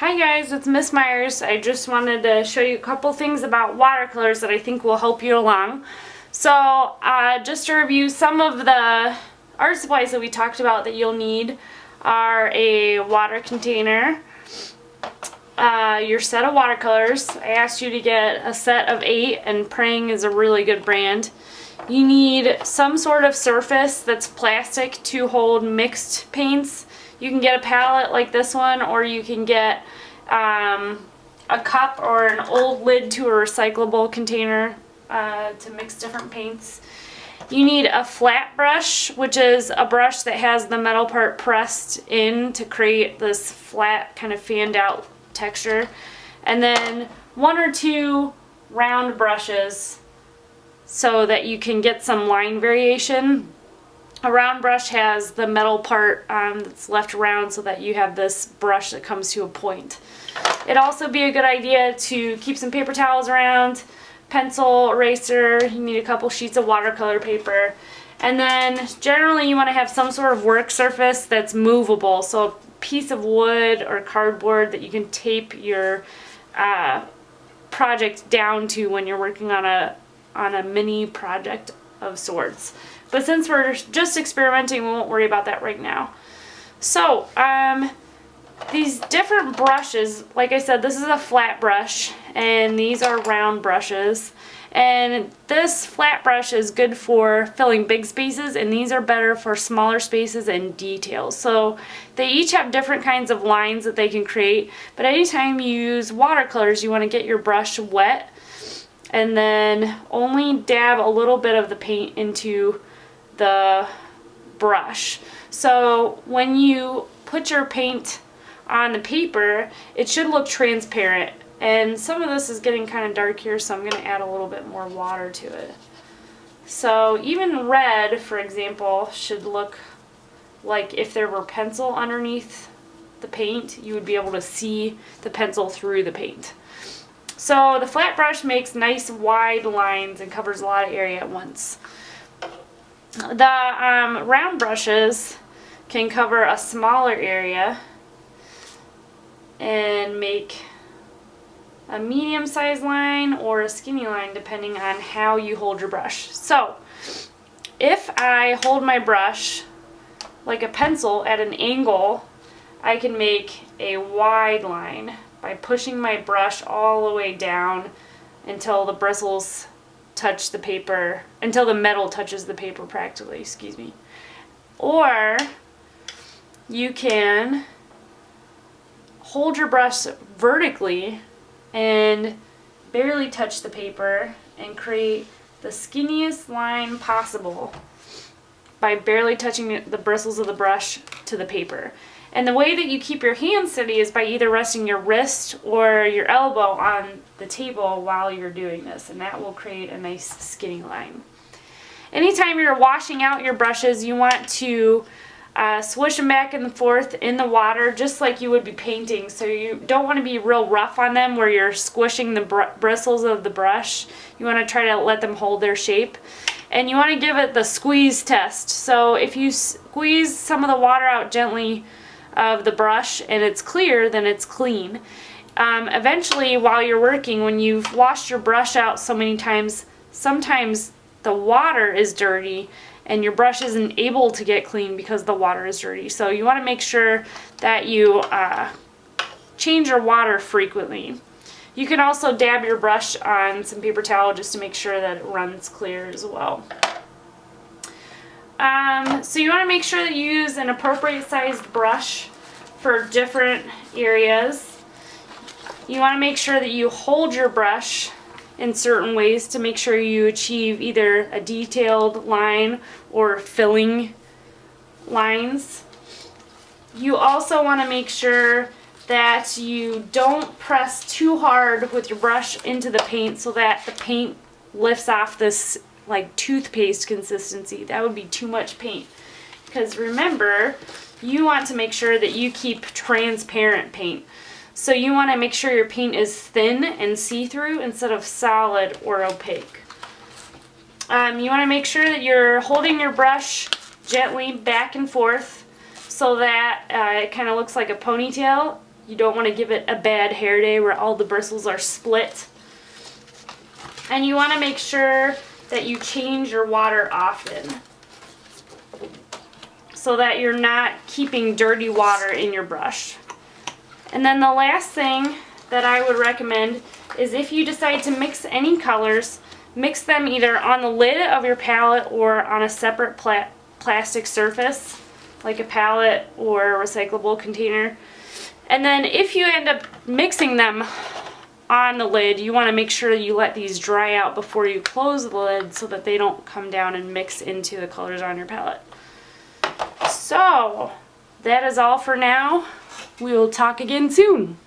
Hi guys, it's Miss Myers. I just wanted to show you a couple things about watercolors that I think will help you along. So just to review, some of the art supplies that we talked about that you'll need are a water container, your set of watercolors. I asked you to get a set of 8, and Prang is a really good brand. You need some sort of surface that's plastic to hold mixed paints. You can get a palette like this one, or you can get a cup or an old lid to a recyclable container to mix different paints. You need a flat brush, which is a brush that has the metal part pressed in to create this flat kind of fanned out texture. And then 1 or 2 round brushes so that you can get some line variation. A round brush has the metal part that's left round so that you have this brush that comes to a point. It'd also be a good idea to keep some paper towels around, pencil, eraser. You need a couple sheets of watercolor paper. And then generally you want to have some sort of work surface that's movable. So a piece of wood or cardboard that you can tape your project down to when you're working on a mini project of sorts. But since we're just experimenting, we won't worry about that right now. So, these different brushes, like I said, this is a flat brush, and these are round brushes. And this flat brush is good for filling big spaces, and these are better for smaller spaces and details. So, they each have different kinds of lines that they can create, but anytime you use watercolors, you want to get your brush wet, and then only dab a little bit of the paint into the brush. So when you put your paint on the paper, it should look transparent. And some of this is getting kind of dark here, so I'm going to add a little bit more water to it. So even red, for example, should look like if there were pencil underneath the paint, you would be able to see the pencil through the paint. So the flat brush makes nice wide lines and covers a lot of area at once. The round brushes can cover a smaller area and make a medium-sized line or a skinny line depending on how you hold your brush. So if I hold my brush like a pencil at an angle, I can make a wide line by pushing my brush all the way down until the bristles touch the paper, until the metal touches the paper practically, excuse me. Or you can hold your brush vertically and barely touch the paper and create the skinniest line possible by barely touching the bristles of the brush to the paper. And the way that you keep your hand steady is by either resting your wrist or your elbow on the table while you're doing this, and that will create a nice skinny line. Anytime you're washing out your brushes, you want to swish them back and forth in the water just like you would be painting. So you don't want to be real rough on them where you're squishing the bristles of the brush. You want to try to let them hold their shape. And you want to give it the squeeze test. So if you squeeze some of the water out gently of the brush and it's clear, then it's clean. Eventually, while you're working, when you've washed your brush out so many times, sometimes the water is dirty and your brush isn't able to get clean because the water is dirty. So you want to make sure that you change your water frequently. You can also dab your brush on some paper towel just to make sure that it runs clear as well. So you want to make sure that you use an appropriate sized brush for different areas. You want to make sure that you hold your brush in certain ways to make sure you achieve either a detailed line or filling lines. You also want to make sure that you don't press too hard with your brush into the paint so that the paint lifts off this like toothpaste consistency. That would be too much paint. Because remember, you want to make sure that you keep transparent paint. So you want to make sure your paint is thin and see-through instead of solid or opaque. You want to make sure that you're holding your brush gently back and forth so that it kind of looks like a ponytail You don't want to give it a bad hair day where all the bristles are split. And you want to make sure that you change your water often so that you're not keeping dirty water in your brush. And then the last thing that I would recommend is if you decide to mix any colors, mix them either on the lid of your palette or on a separate plastic surface, like a palette or a recyclable container. And then if you end up mixing them on the lid, you want to make sure you let these dry out before you close the lid so that they don't come down and mix into the colors on your palette. So that is all for now. We will talk again soon.